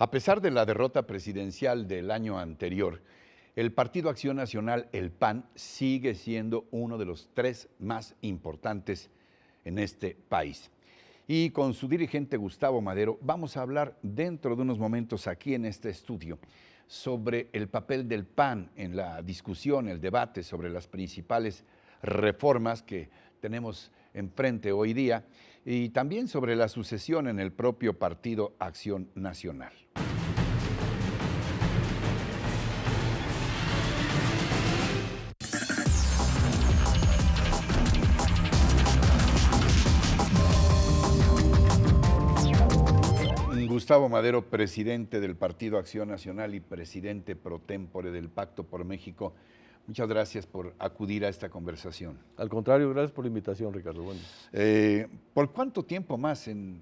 A pesar de la derrota presidencial del año anterior, el Partido Acción Nacional, el PAN, sigue siendo uno de los tres más importantes en este país. Y con su dirigente Gustavo Madero vamos a hablar dentro de unos momentos aquí en este estudio sobre el papel del PAN en la discusión, el debate sobre las principales reformas que tenemos enfrente hoy día y también sobre la sucesión en el propio Partido Acción Nacional. Gustavo Madero, presidente del Partido Acción Nacional y presidente pro tempore del Pacto por México, muchas gracias por acudir a esta conversación. Al contrario, gracias por la invitación, Ricardo. Bueno. ¿Por cuánto tiempo más en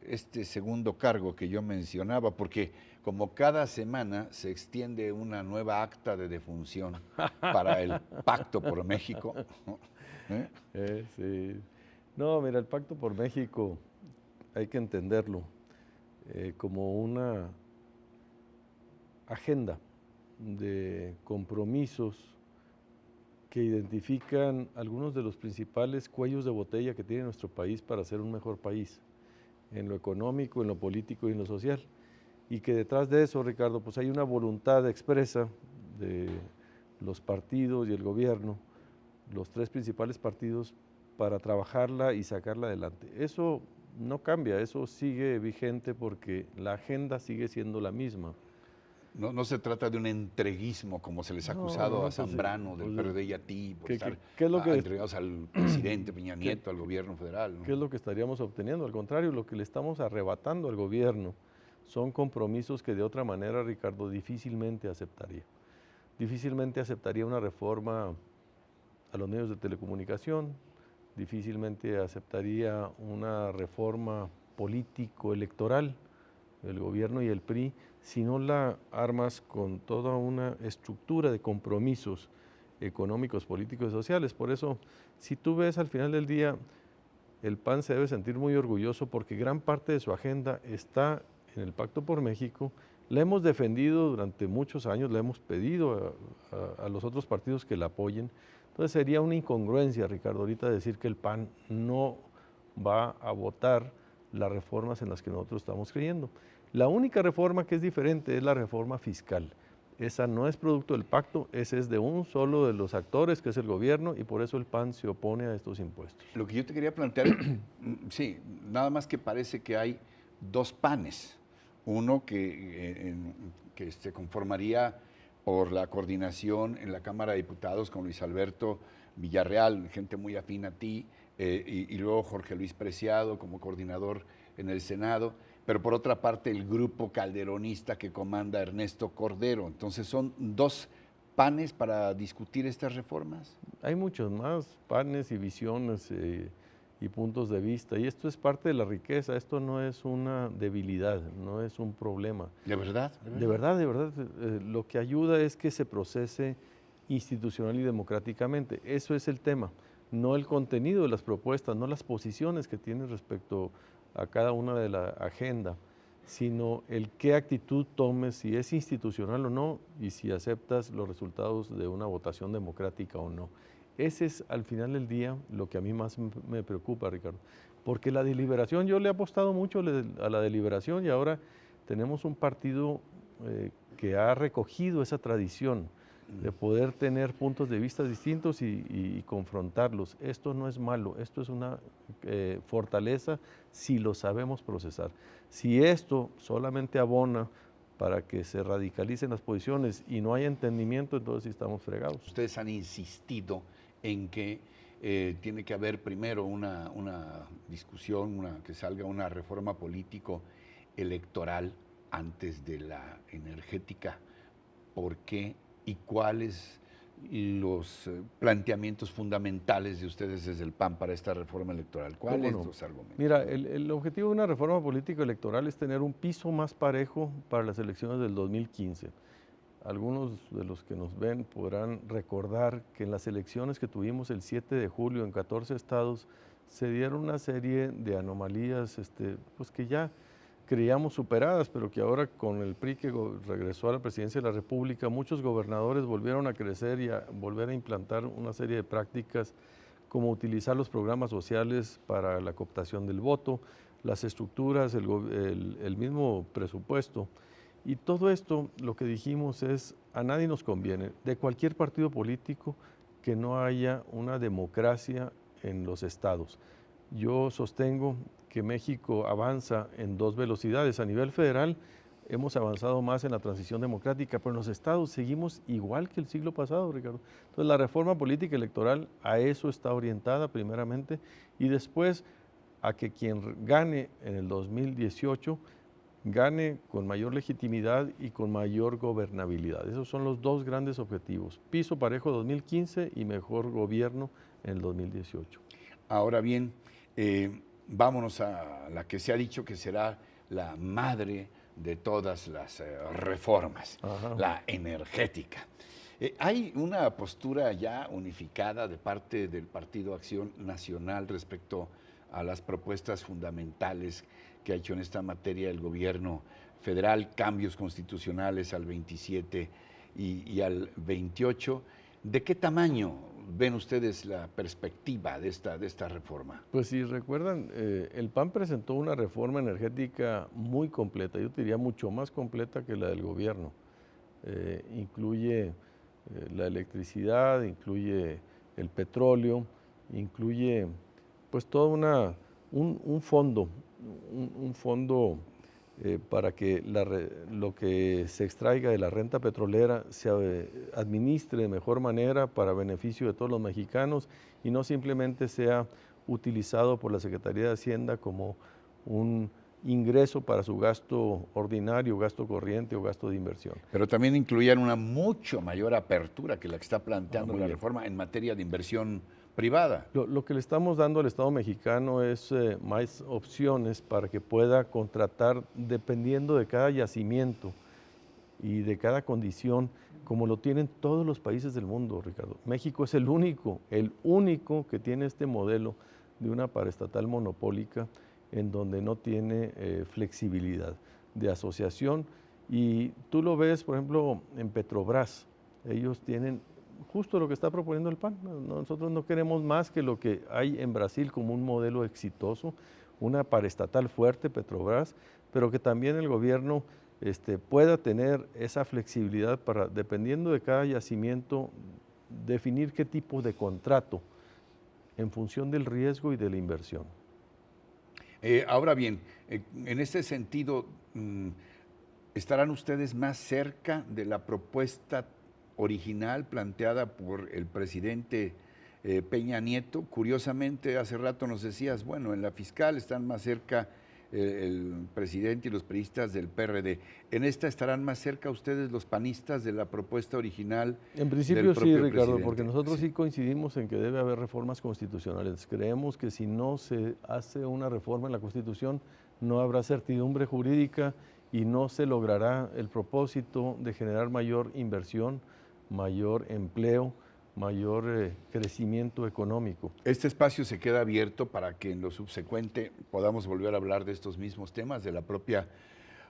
este segundo cargo que yo mencionaba? Porque como cada semana se extiende una nueva acta de defunción para el Pacto por México. Sí. No, mira, el Pacto por México hay que entenderlo como una agenda de compromisos que identifican algunos de los principales cuellos de botella que tiene nuestro país para ser un mejor país, en lo económico, en lo político y en lo social. Y que detrás de eso, Ricardo, pues hay una voluntad expresa de los partidos y el gobierno, los tres principales partidos, para trabajarla y sacarla adelante. Eso no cambia, eso sigue vigente porque la agenda sigue siendo la misma. No se trata de un entreguismo como se les ha acusado a Zambrano del PRD y a ti por estar entregados al presidente Peña Nieto, al gobierno federal, ¿no? ¿Qué es lo que estaríamos obteniendo? Al contrario, lo que le estamos arrebatando al gobierno son compromisos que de otra manera, Ricardo, difícilmente aceptaría. Difícilmente aceptaría una reforma a los medios de telecomunicación, difícilmente aceptaría una reforma político-electoral, el gobierno y el PRI, si no la armas con toda una estructura de compromisos económicos, políticos y sociales. Por eso, si tú ves al final del día, el PAN se debe sentir muy orgulloso porque gran parte de su agenda está en el Pacto por México. La hemos defendido durante muchos años, le hemos pedido a los otros partidos que la apoyen. Entonces sería una incongruencia, Ricardo, ahorita decir que el PAN no va a votar las reformas en las que nosotros estamos creyendo. La única reforma que es diferente es la reforma fiscal. Esa no es producto del pacto, ese es de un solo de los actores, que es el gobierno, y por eso el PAN se opone a estos impuestos. Lo que yo te quería plantear, sí, nada más que parece que hay dos PANes. Uno que se conformaría por la coordinación en la Cámara de Diputados con Luis Alberto Villarreal, gente muy afín a ti, y luego Jorge Luis Preciado como coordinador en el Senado, pero por otra parte el grupo calderonista que comanda Ernesto Cordero. Entonces son dos PANes para discutir estas reformas. Hay muchos más PANes y visiones y puntos de vista, y esto es parte de la riqueza, esto no es una debilidad, no es un problema. ¿De verdad? De verdad, lo que ayuda es que se procese institucional y democráticamente, eso es el tema, no el contenido de las propuestas, no las posiciones que tienes respecto a cada una de la agenda, sino el qué actitud tomes, si es institucional o no, y si aceptas los resultados de una votación democrática o no. Ese es al final del día lo que a mí más me preocupa, Ricardo, porque la deliberación, yo le he apostado mucho a la deliberación y ahora tenemos un partido que ha recogido esa tradición de poder tener puntos de vista distintos y confrontarlos. Esto no es malo, esto es una fortaleza si lo sabemos procesar. Si esto solamente abona para que se radicalicen las posiciones y no hay entendimiento, entonces sí estamos fregados. Ustedes han insistido en que tiene que haber primero una discusión, que salga una reforma político-electoral antes de la energética. ¿Por qué y cuáles los planteamientos fundamentales de ustedes desde el PAN para esta reforma electoral? ¿Cuáles los argumentos? Mira, el objetivo de una reforma político-electoral es tener un piso más parejo para las elecciones del 2015. Algunos de los que nos ven podrán recordar que en las elecciones que tuvimos el 7 de julio en 14 estados se dieron una serie de anomalías pues que ya creíamos superadas, pero que ahora con el PRI que regresó a la presidencia de la República, muchos gobernadores volvieron a crecer y a volver a implantar una serie de prácticas como utilizar los programas sociales para la cooptación del voto, las estructuras, el mismo presupuesto. Y todo esto, lo que dijimos es, a nadie nos conviene, de cualquier partido político, que no haya una democracia en los estados. Yo sostengo que México avanza en dos velocidades. A nivel federal hemos avanzado más en la transición democrática, pero en los estados seguimos igual que el siglo pasado, Ricardo. Entonces la reforma política electoral a eso está orientada primeramente y después a que quien gane en el 2018 gane con mayor legitimidad y con mayor gobernabilidad. Esos son los dos grandes objetivos, piso parejo 2015 y mejor gobierno en el 2018. Ahora bien, vámonos a la que se ha dicho que será la madre de todas las reformas, Ajá. la energética. ¿Hay una postura ya unificada de parte del Partido Acción Nacional respecto a las propuestas fundamentales que ha hecho en esta materia el gobierno federal, cambios constitucionales al 27 y al 28? ¿De qué tamaño ven ustedes la perspectiva de esta reforma? Pues si recuerdan, el PAN presentó una reforma energética muy completa, yo diría mucho más completa que la del gobierno. Incluye la electricidad, incluye el petróleo, incluye pues todo un fondo, un fondo para que lo que se extraiga de la renta petrolera se administre de mejor manera para beneficio de todos los mexicanos y no simplemente sea utilizado por la Secretaría de Hacienda como un ingreso para su gasto ordinario, gasto corriente o gasto de inversión. Pero también incluían una mucho mayor apertura que la que está planteando Muy la bien. reforma en materia de inversión privada. Lo que le estamos dando al Estado mexicano es más opciones para que pueda contratar dependiendo de cada yacimiento y de cada condición, como lo tienen todos los países del mundo, Ricardo. México es el único que tiene este modelo de una paraestatal monopólica en donde no tiene flexibilidad de asociación. Y tú lo ves, por ejemplo, en Petrobras. Ellos tienen justo lo que está proponiendo el PAN. Nosotros no queremos más que lo que hay en Brasil como un modelo exitoso, una paraestatal fuerte, Petrobras, pero que también el gobierno pueda tener esa flexibilidad para, dependiendo de cada yacimiento, definir qué tipo de contrato en función del riesgo y de la inversión. Ahora bien, en este sentido, ¿estarán ustedes más cerca de la propuesta original planteada por el presidente Peña Nieto? Curiosamente, hace rato nos decías, bueno, en la fiscal están más cerca el presidente y los priistas del PRD. ¿En esta estarán más cerca ustedes los panistas de la propuesta original? En principio sí, Ricardo, porque nosotros sí coincidimos en que debe haber reformas constitucionales. Creemos que si no se hace una reforma en la Constitución, no habrá certidumbre jurídica y no se logrará el propósito de generar mayor inversión, mayor empleo, mayor crecimiento económico. Este espacio se queda abierto para que en lo subsecuente podamos volver a hablar de estos mismos temas, de la propia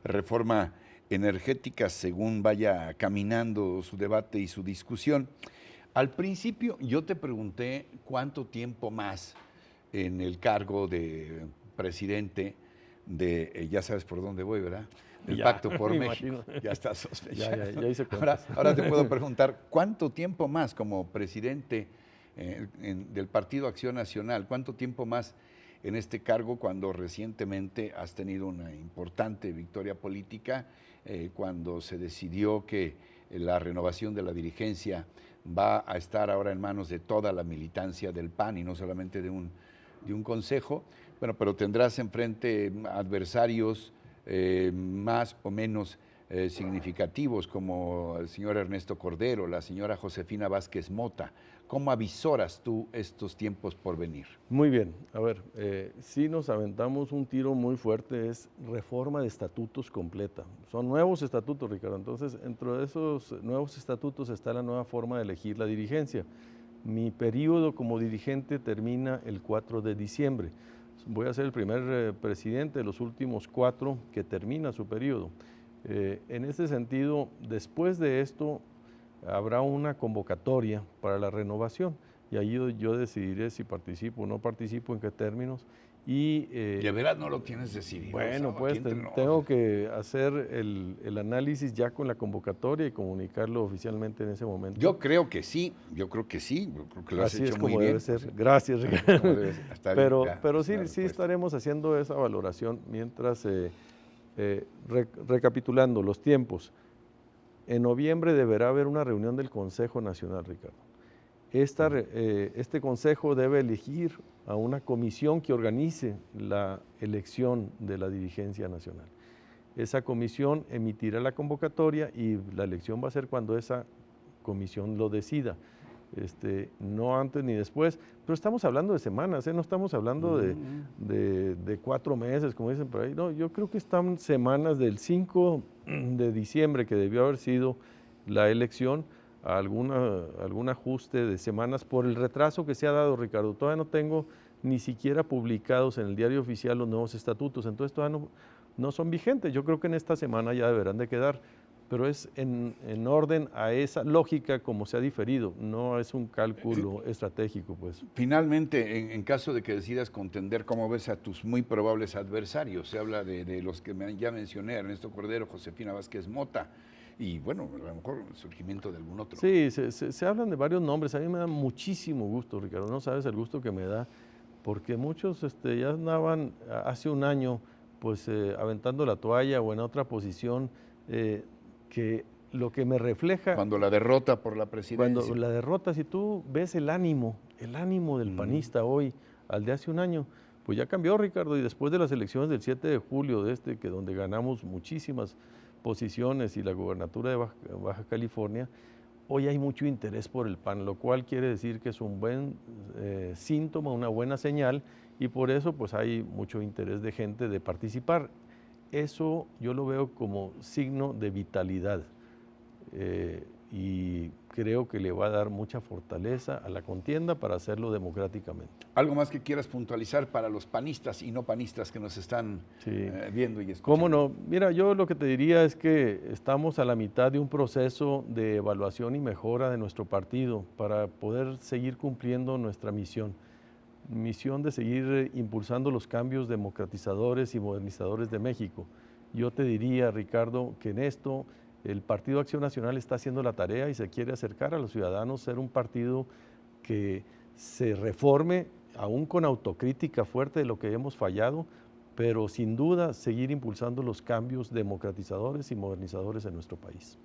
reforma energética, según vaya caminando su debate y su discusión. Al principio yo te pregunté cuánto tiempo más en el cargo de presidente de, ya sabes por dónde voy, ¿verdad? El Pacto por México. Ya está sospechando. Ya hice cuentas. Ahora te puedo preguntar, ¿cuánto tiempo más como presidente del Partido Acción Nacional? ¿Cuánto tiempo más en este cargo cuando recientemente has tenido una importante victoria política, cuando se decidió que la renovación de la dirigencia va a estar ahora en manos de toda la militancia del PAN y no solamente de un consejo? Bueno, pero tendrás enfrente adversarios más o menos significativos como el señor Ernesto Cordero, la señora Josefina Vázquez Mota. ¿Cómo avisoras tú estos tiempos por venir? Muy bien, a ver, sí nos aventamos un tiro muy fuerte, es reforma de estatutos completa. Son nuevos estatutos, Ricardo, entonces dentro de esos nuevos estatutos está la nueva forma de elegir la dirigencia. Mi periodo como dirigente termina el 4 de diciembre. Voy a ser el primer presidente de los últimos 4 que termina su periodo. En este sentido, después de esto, habrá una convocatoria para la renovación y ahí yo decidiré si participo o no participo, en qué términos. Y, de veras no lo tienes decidido. Bueno, pues tengo que hacer el análisis ya con la convocatoria y comunicarlo oficialmente en ese momento. Yo creo que sí, yo creo que lo has Así hecho es como muy debe bien. ser. Gracias, Ricardo. Pero sí, claro, sí pues. estaremos haciendo esa valoración mientras, recapitulando los tiempos. En noviembre deberá haber una reunión del Consejo Nacional, Ricardo. Este consejo debe elegir a una comisión que organice la elección de la dirigencia nacional. Esa comisión emitirá la convocatoria y la elección va a ser cuando esa comisión lo decida. No antes ni después, pero estamos hablando de semanas, no estamos hablando de 4 meses, como dicen por ahí. No, yo creo que están semanas del 5 de diciembre, que debió haber sido la elección, a algún ajuste de semanas por el retraso que se ha dado, Ricardo. Todavía no tengo ni siquiera publicados en el diario oficial los nuevos estatutos, entonces todavía no son vigentes. Yo creo que en esta semana ya deberán de quedar, pero es en orden a esa lógica como se ha diferido, no es un cálculo estratégico, pues. Finalmente, en caso de que decidas contender, ¿cómo ves a tus muy probables adversarios? Se habla de los que ya mencioné, Ernesto Cordero, Josefina Vázquez Mota, y bueno, a lo mejor el surgimiento de algún otro. Sí, se hablan de varios nombres. A mí me da muchísimo gusto, Ricardo, no sabes el gusto que me da, porque muchos ya andaban hace un año pues aventando la toalla o en otra posición, que lo que me refleja... Cuando la derrota por la presidencia. Cuando la derrota, si tú ves el ánimo del panista hoy al de hace un año, pues ya cambió, Ricardo, y después de las elecciones del 7 de julio, que donde ganamos muchísimas posiciones y la gobernatura de Baja California, hoy hay mucho interés por el PAN, lo cual quiere decir que es un buen síntoma, una buena señal, y por eso pues hay mucho interés de gente de participar. Eso yo lo veo como signo de vitalidad y creo que le va a dar mucha fortaleza a la contienda para hacerlo democráticamente. ¿Algo más que quieras puntualizar para los panistas y no panistas que nos están viendo y escuchando? ¿Cómo no? Mira, yo lo que te diría es que estamos a la mitad de un proceso de evaluación y mejora de nuestro partido para poder seguir cumpliendo nuestra misión de seguir impulsando los cambios democratizadores y modernizadores de México. Yo te diría, Ricardo, que en esto el Partido Acción Nacional está haciendo la tarea y se quiere acercar a los ciudadanos, ser un partido que se reforme, aún con autocrítica fuerte de lo que hemos fallado, pero sin duda seguir impulsando los cambios democratizadores y modernizadores en nuestro país.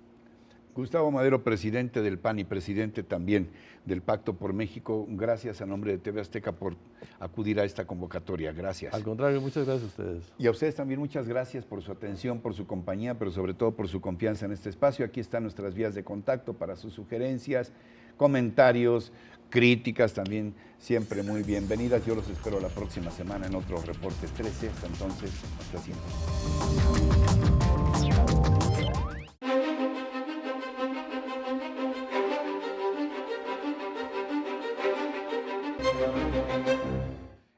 Gustavo Madero, presidente del PAN y presidente también del Pacto por México, gracias a nombre de TV Azteca por acudir a esta convocatoria. Gracias. Al contrario, muchas gracias a ustedes. Y a ustedes también muchas gracias por su atención, por su compañía, pero sobre todo por su confianza en este espacio. Aquí están nuestras vías de contacto para sus sugerencias, comentarios, críticas también, siempre muy bienvenidas. Yo los espero la próxima semana en otro Reporte 13. Hasta entonces, hasta siempre.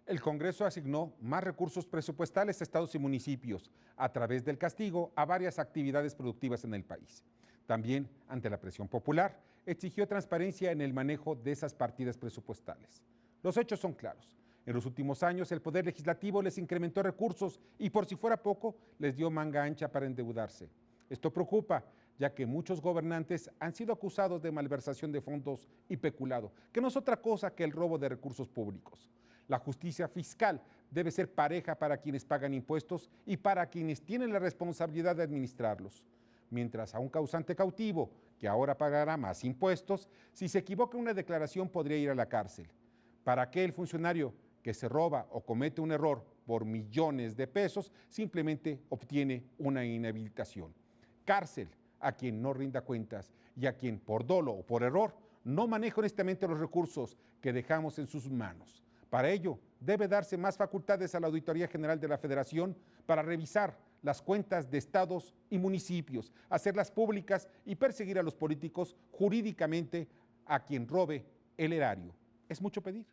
El Congreso asignó más recursos presupuestales a estados y municipios a través del castigo a varias actividades productivas en el país. También, ante la presión popular, exigió transparencia en el manejo de esas partidas presupuestales. Los hechos son claros. En los últimos años, el Poder Legislativo les incrementó recursos y, por si fuera poco, les dio manga ancha para endeudarse. Esto preocupa, ya que muchos gobernantes han sido acusados de malversación de fondos y peculado, que no es otra cosa que el robo de recursos públicos. La justicia fiscal debe ser pareja para quienes pagan impuestos y para quienes tienen la responsabilidad de administrarlos. Mientras a un causante cautivo, que ahora pagará más impuestos, si se equivoca en una declaración podría ir a la cárcel. Para aquel funcionario que se roba o comete un error por millones de pesos, simplemente obtiene una inhabilitación. Cárcel a quien no rinda cuentas y a quien por dolo o por error no maneja honestamente los recursos que dejamos en sus manos. Para ello, debe darse más facultades a la Auditoría General de la Federación para revisar las cuentas de estados y municipios, hacerlas públicas y perseguir a los políticos jurídicamente a quien robe el erario. ¿Es mucho pedir?